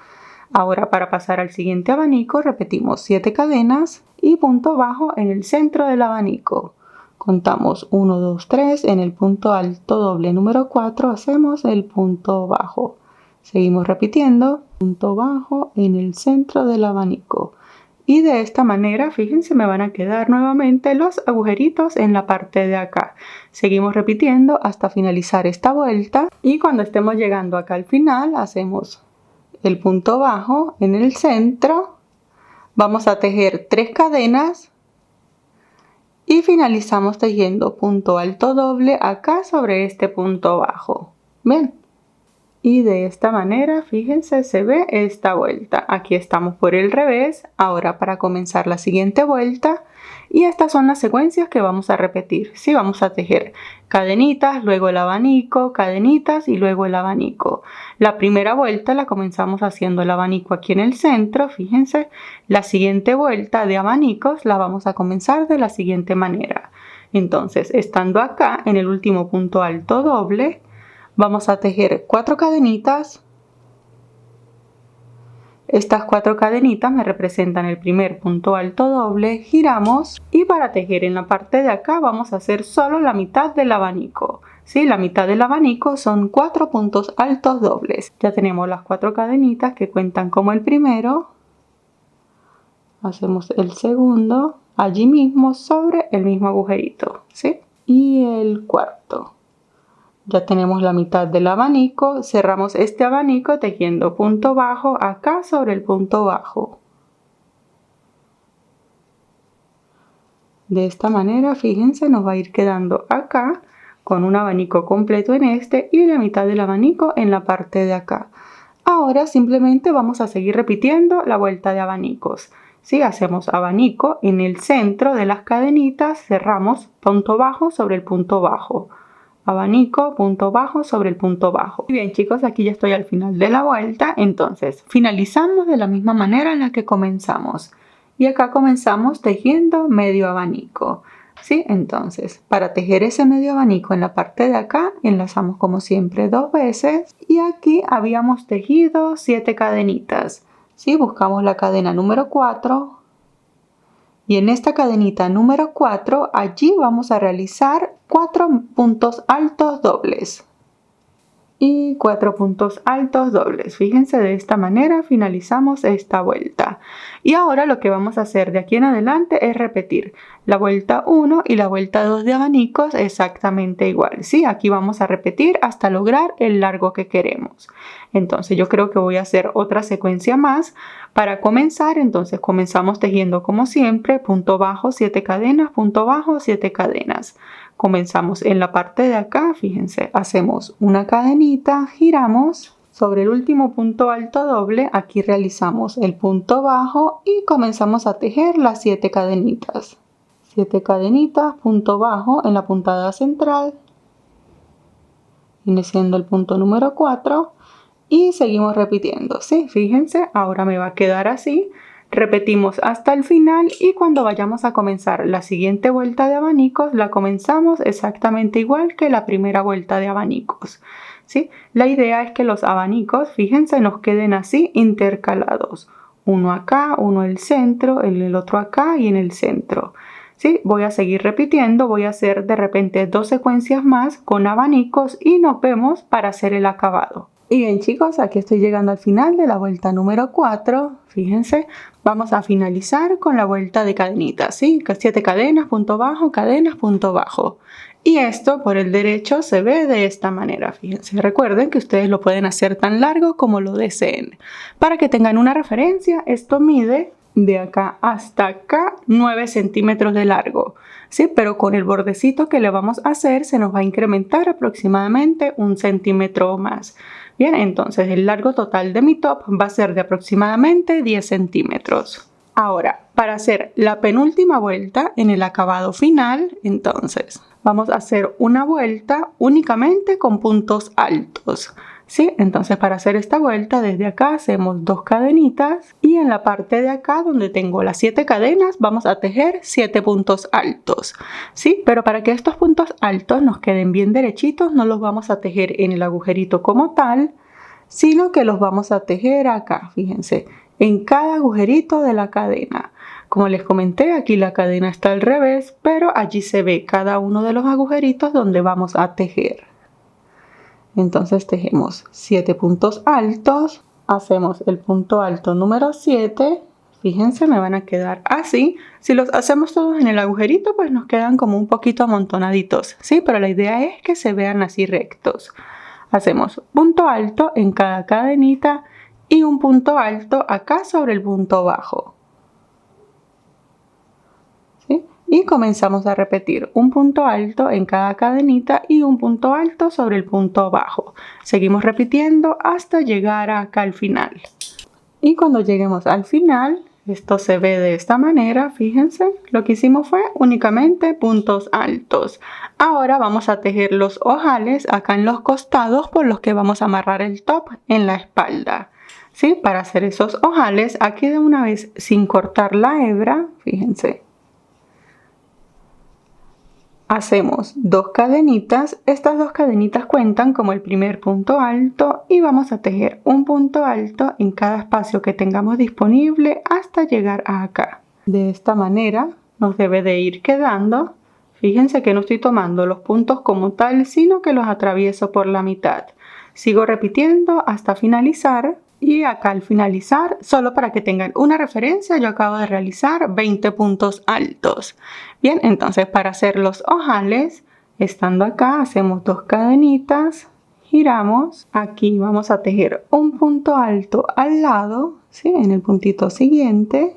Ahora para pasar al siguiente abanico repetimos 7 cadenas y punto bajo en el centro del abanico. Contamos 1, 2, 3, en el punto alto doble número 4 hacemos el punto bajo. Seguimos repitiendo, punto bajo en el centro del abanico. Y de esta manera, fíjense, me van a quedar nuevamente los agujeritos en la parte de acá. Seguimos repitiendo hasta finalizar esta vuelta y cuando estemos llegando acá al final hacemos el punto bajo en el centro. Vamos a tejer 3 cadenas. Y finalizamos tejiendo punto alto doble acá sobre este punto bajo. Bien. Y de esta manera, fíjense, se ve esta vuelta. Aquí estamos por el revés. Ahora para comenzar la siguiente vuelta, Y estas son las secuencias que vamos a repetir, ¿sí? Vamos a tejer cadenitas, luego el abanico, cadenitas y luego el abanico. La primera vuelta la comenzamos haciendo el abanico aquí en el centro, fíjense. La siguiente vuelta de abanicos la vamos a comenzar de la siguiente manera. Entonces, estando acá en el último punto alto doble, vamos a tejer 4 cadenitas. Estas 4 cadenitas me representan el primer punto alto doble, giramos y para tejer en la parte de acá vamos a hacer solo la mitad del abanico. ¿Sí? La mitad del abanico son 4 puntos altos dobles. Ya tenemos las 4 cadenitas que cuentan como el primero. Hacemos el segundo allí mismo sobre el mismo agujerito, ¿sí? Y el cuarto. Ya tenemos la mitad del abanico, cerramos este abanico tejiendo punto bajo acá sobre el punto bajo. De esta manera, fíjense, nos va a ir quedando acá con un abanico completo en este y la mitad del abanico en la parte de acá. Ahora simplemente vamos a seguir repitiendo la vuelta de abanicos. ¿Sí? Hacemos abanico en el centro de las cadenitas, cerramos punto bajo sobre el punto bajo. Abanico, punto bajo sobre el punto bajo. Muy bien, chicos, aquí ya estoy al final de la vuelta. Entonces finalizamos de la misma manera en la que comenzamos y acá comenzamos tejiendo medio abanico, ¿sí? Entonces para tejer ese medio abanico en la parte de acá enlazamos como siempre 2 veces y aquí habíamos tejido 7 cadenitas, ¿sí? Buscamos la cadena número 4 y en esta cadenita número 4 allí vamos a realizar 4 puntos altos dobles y 4 puntos altos dobles. Fíjense, de esta manera finalizamos esta vuelta y ahora lo que vamos a hacer de aquí en adelante es repetir la vuelta 1 y la vuelta 2 de abanicos exactamente igual, ¿sí? Aquí vamos a repetir hasta lograr el largo que queremos. Entonces yo creo que voy a hacer otra secuencia más para comenzar. Entonces comenzamos tejiendo como siempre punto bajo 7 cadenas, punto bajo 7 cadenas. Comenzamos en la parte de acá, fíjense, hacemos una cadenita, giramos sobre el último punto alto doble, aquí realizamos el punto bajo y comenzamos a tejer las 7 cadenitas. 7 cadenitas, punto bajo en la puntada central, viene siendo el punto número 4 y seguimos repitiendo, ¿sí? Fíjense, ahora me va a quedar así. Repetimos hasta el final y cuando vayamos a comenzar la siguiente vuelta de abanicos la comenzamos exactamente igual que la primera vuelta de abanicos, ¿sí? La idea es que los abanicos, fíjense, nos queden así intercalados. Uno acá, uno en el centro, el otro acá y en el centro, ¿sí? Voy a seguir repitiendo, voy a hacer de repente 2 secuencias más con abanicos y nos vemos para hacer el acabado. Y bien, chicos, aquí estoy llegando al final de la vuelta número 4. Fíjense, vamos a finalizar con la vuelta de cadenitas, ¿sí? 7 cadenas, punto bajo, cadenas, punto bajo. Y esto por el derecho se ve de esta manera, fíjense. Recuerden que ustedes lo pueden hacer tan largo como lo deseen. Para que tengan una referencia, esto mide de acá hasta acá 9 centímetros de largo, ¿sí? Pero con el bordecito que le vamos a hacer se nos va a incrementar aproximadamente 1 centímetro más. Bien, entonces el largo total de mi top va a ser de aproximadamente 10 centímetros. Ahora, para hacer la penúltima vuelta en el acabado final, entonces vamos a hacer una vuelta únicamente con puntos altos, ¿sí? Entonces para hacer esta vuelta desde acá hacemos 2 cadenitas y en la parte de acá donde tengo las 7 cadenas vamos a tejer 7 puntos altos, ¿sí? Pero para que estos puntos altos nos queden bien derechitos no los vamos a tejer en el agujerito como tal, sino que los vamos a tejer acá, fíjense, en cada agujerito de la cadena. Como les comenté, aquí la cadena está al revés, pero allí se ve cada uno de los agujeritos donde vamos a tejer. Entonces tejemos 7 puntos altos, hacemos el punto alto número 7, fíjense, me van a quedar así. Si los hacemos todos en el agujerito, pues nos quedan como un poquito amontonaditos, ¿sí? Pero la idea es que se vean así rectos. Hacemos punto alto en cada cadenita y un punto alto acá sobre el punto bajo, ¿sí? Y comenzamos a repetir un punto alto en cada cadenita y un punto alto sobre el punto bajo. Seguimos repitiendo hasta llegar acá al final. Y cuando lleguemos al final, Esto se ve de esta manera, fíjense. Lo que hicimos fue únicamente puntos altos. Ahora vamos a tejer los ojales acá en los costados por los que vamos a amarrar el top en la espalda. ¿Sí? Para hacer esos ojales, aquí de una vez sin cortar la hebra, fíjense. Hacemos 2 cadenitas, estas 2 cadenitas cuentan como el primer punto alto y vamos a tejer un punto alto en cada espacio que tengamos disponible hasta llegar a acá. De esta manera nos debe de ir quedando. Fíjense que no estoy tomando los puntos como tal, sino que los atravieso por la mitad. Sigo repitiendo hasta finalizar. Y acá al finalizar, solo para que tengan una referencia, yo acabo de realizar 20 puntos altos. Bien, entonces para hacer los ojales, estando acá, hacemos 2 cadenitas, giramos. Aquí vamos a tejer un punto alto al lado, ¿sí? En el puntito siguiente.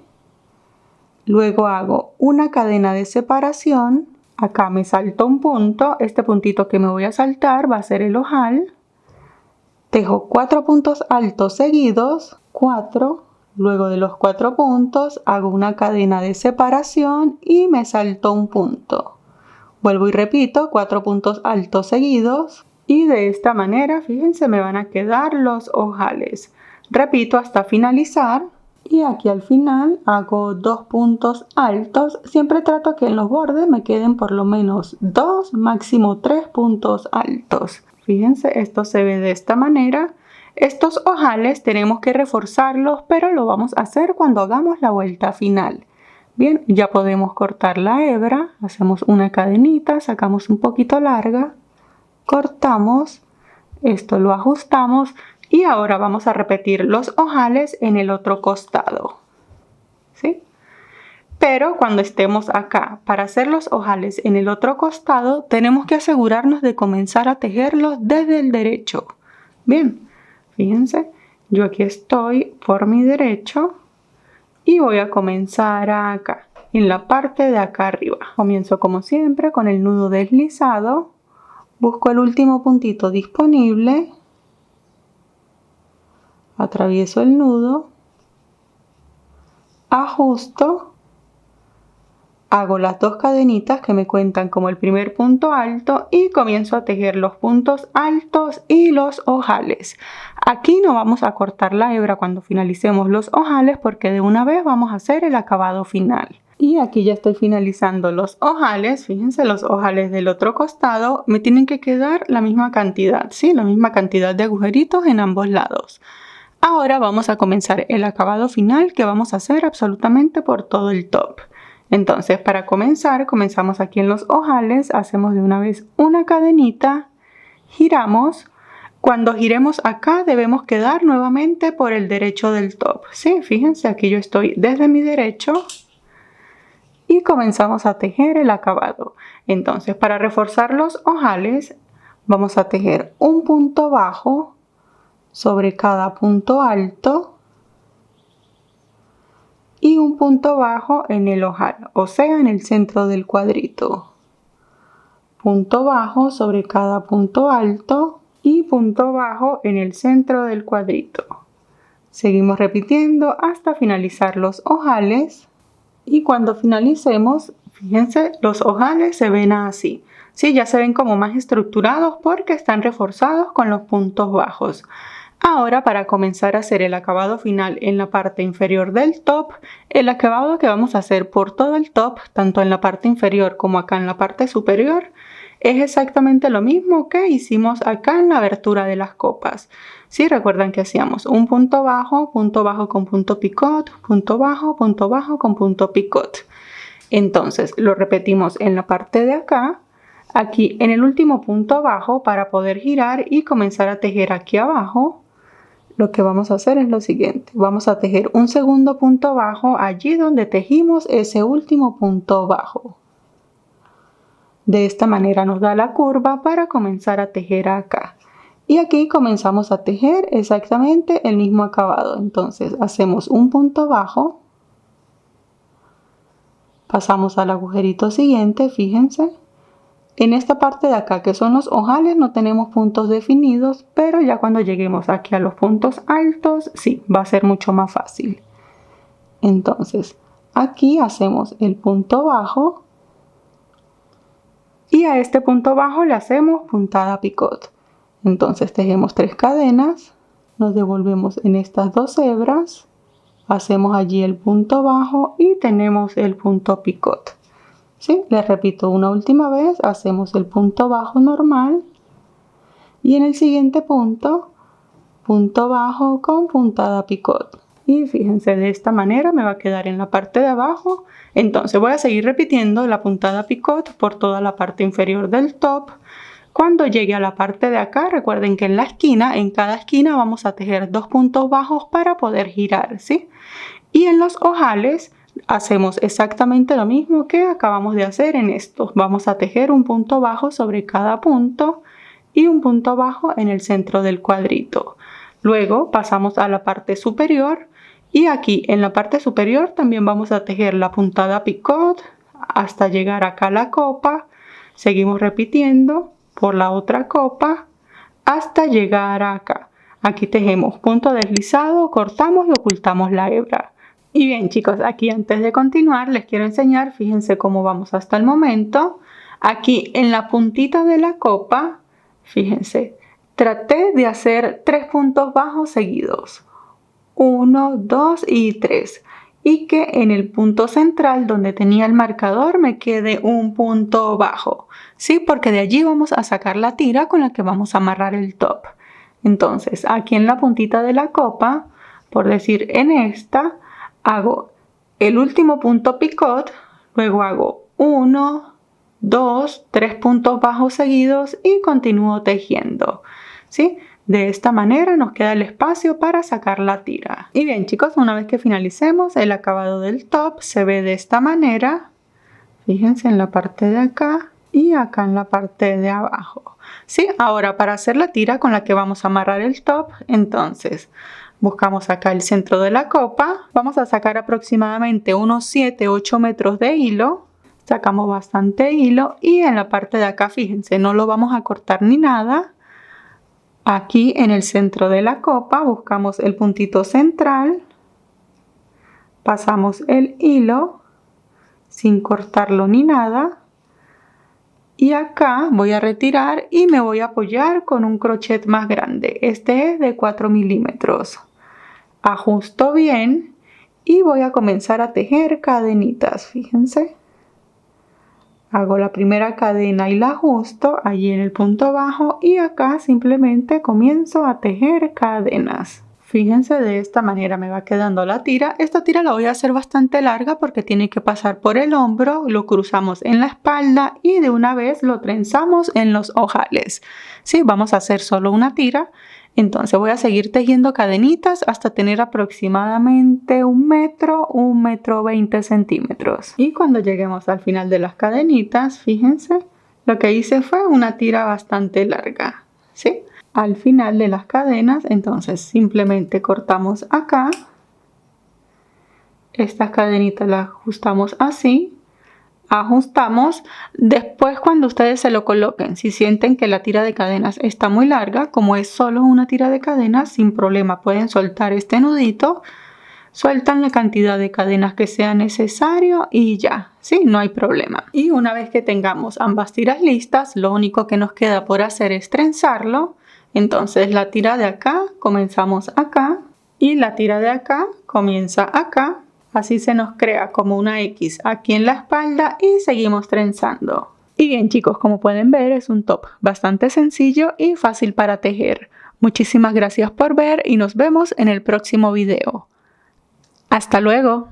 Luego hago una cadena de separación. Acá me salto un punto. Este puntito que me voy a saltar va a ser el ojal. Tejo 4 puntos altos seguidos, 4, luego de los 4 puntos hago una cadena de separación y me salto un punto. Vuelvo y repito 4 puntos altos seguidos y de esta manera, fíjense, me van a quedar los ojales. Repito hasta finalizar y aquí al final hago 2 puntos altos. Siempre trato que en los bordes me queden por lo menos 2, máximo 3 puntos altos. Fíjense, esto se ve de esta manera. Estos ojales tenemos que reforzarlos, pero lo vamos a hacer cuando hagamos la vuelta final. Bien, ya podemos cortar la hebra. Hacemos una cadenita, sacamos un poquito larga, cortamos, esto lo ajustamos y ahora vamos a repetir los ojales en el otro costado. ¿Sí? Pero cuando estemos acá para hacer los ojales en el otro costado, tenemos que asegurarnos de comenzar a tejerlos desde el derecho. Bien, fíjense, yo aquí estoy por mi derecho y voy a comenzar acá, en la parte de acá arriba. Comienzo como siempre con el nudo deslizado, busco el último puntito disponible, atravieso el nudo, ajusto. Hago las 2 cadenitas que me cuentan como el primer punto alto y comienzo a tejer los puntos altos y los ojales. Aquí no vamos a cortar la hebra cuando finalicemos los ojales porque de una vez vamos a hacer el acabado final. Y aquí ya estoy finalizando los ojales. Fíjense, los ojales del otro costado me tienen que quedar la misma cantidad, ¿sí? La misma cantidad de agujeritos en ambos lados. Ahora vamos a comenzar el acabado final que vamos a hacer absolutamente por todo el top. Entonces, para comenzar, comenzamos aquí en los ojales, hacemos de una vez una cadenita, giramos. Cuando giremos acá debemos quedar nuevamente por el derecho del top. Sí, fíjense, aquí yo estoy desde mi derecho y comenzamos a tejer el acabado. Entonces, para reforzar los ojales, vamos a tejer un punto bajo sobre cada punto alto y un punto bajo en el ojal, o sea, en el centro del cuadrito. Punto bajo sobre cada punto alto y punto bajo en el centro del cuadrito. Seguimos repitiendo hasta finalizar los ojales y cuando finalicemos, fíjense, los ojales se ven así. Sí, ya se ven como más estructurados porque están reforzados con los puntos bajos. Ahora, para comenzar a hacer el acabado final en la parte inferior del top, el acabado que vamos a hacer por todo el top, tanto en la parte inferior como acá en la parte superior, es exactamente lo mismo que hicimos acá en la abertura de las copas. Sí, recuerdan que hacíamos un punto bajo con punto picot, punto bajo con punto picot. Entonces, lo repetimos en la parte de acá, aquí en el último punto bajo para poder girar y comenzar a tejer aquí abajo. Lo que vamos a hacer es lo siguiente, vamos a tejer un segundo punto bajo allí donde tejimos ese último punto bajo. De esta manera nos da la curva para comenzar a tejer acá. Y aquí comenzamos a tejer exactamente el mismo acabado. Entonces hacemos un punto bajo, pasamos al agujerito siguiente, fíjense. En esta parte de acá que son los ojales no tenemos puntos definidos, pero ya cuando lleguemos aquí a los puntos altos, sí, va a ser mucho más fácil. Entonces aquí hacemos el punto bajo y a este punto bajo le hacemos puntada picot. Entonces tejemos 3 cadenas, nos devolvemos en estas 2 hebras, hacemos allí el punto bajo y tenemos el punto picot. ¿Sí? Les repito una última vez, hacemos el punto bajo normal y en el siguiente punto bajo con puntada picot. Y fíjense, de esta manera me va a quedar en la parte de abajo. Entonces voy a seguir repitiendo la puntada picot por toda la parte inferior del top. Cuando llegue a la parte de acá, recuerden que en cada esquina vamos a tejer 2 puntos bajos para poder girar, ¿sí? Y en los ojales hacemos exactamente lo mismo que acabamos de hacer en estos. Vamos a tejer un punto bajo sobre cada punto y un punto bajo en el centro del cuadrito. Luego pasamos a la parte superior y aquí en la parte superior también vamos a tejer la puntada picot hasta llegar acá a la copa. Seguimos repitiendo por la otra copa hasta llegar acá. Aquí tejemos punto deslizado, cortamos y ocultamos la hebra. Y bien chicos, aquí antes de continuar les quiero enseñar, fíjense cómo vamos hasta el momento. Aquí en la puntita de la copa, fíjense, traté de hacer 3 puntos bajos seguidos. 1, 2 y 3. Y que en el punto central donde tenía el marcador me quede un punto bajo. Sí, porque de allí vamos a sacar la tira con la que vamos a amarrar el top. Entonces, aquí en la puntita de la copa, por decir en esta, hago el último punto picot, luego hago 1, 2, 3 puntos bajos seguidos y continúo tejiendo, ¿sí? De esta manera nos queda el espacio para sacar la tira. Y bien chicos, una vez que finalicemos, el acabado del top se ve de esta manera. Fíjense en la parte de acá y acá en la parte de abajo. ¿Sí? Ahora para hacer la tira con la que vamos a amarrar el top, entonces buscamos acá el centro de la copa. Vamos a sacar aproximadamente unos 7-8 metros de hilo. Sacamos bastante hilo y en la parte de acá, fíjense, no lo vamos a cortar ni nada. Aquí en el centro de la copa buscamos el puntito central, pasamos el hilo sin cortarlo ni nada y acá voy a retirar y me voy a apoyar con un crochet más grande. Este es de 4 milímetros. Ajusto bien y voy a comenzar a tejer cadenitas, fíjense. Hago la primera cadena y la ajusto allí en el punto bajo y acá simplemente comienzo a tejer cadenas. Fíjense, de esta manera me va quedando la tira. Esta tira la voy a hacer bastante larga porque tiene que pasar por el hombro, lo cruzamos en la espalda y de una vez lo trenzamos en los ojales. Sí, vamos a hacer solo una tira. Entonces voy a seguir tejiendo cadenitas hasta tener aproximadamente 1 metro, 1 metro 20 centímetros. Y cuando lleguemos al final de las cadenitas, fíjense, lo que hice fue una tira bastante larga, ¿sí? Al final de las cadenas, entonces simplemente cortamos acá. Estas cadenitas las ajustamos así. Ajustamos. Después cuando ustedes se lo coloquen, si sienten que la tira de cadenas está muy larga, como es solo una tira de cadenas, sin problema pueden soltar este nudito, sueltan la cantidad de cadenas que sea necesario y ya, sí, no hay problema. Y una vez que tengamos ambas tiras listas, lo único que nos queda por hacer es trenzarlo. Entonces la tira de acá comenzamos acá y la tira de acá comienza acá. Así se nos crea como una X aquí en la espalda y seguimos trenzando. Y bien chicos, como pueden ver es un top bastante sencillo y fácil para tejer. Muchísimas gracias por ver y nos vemos en el próximo video. ¡Hasta luego!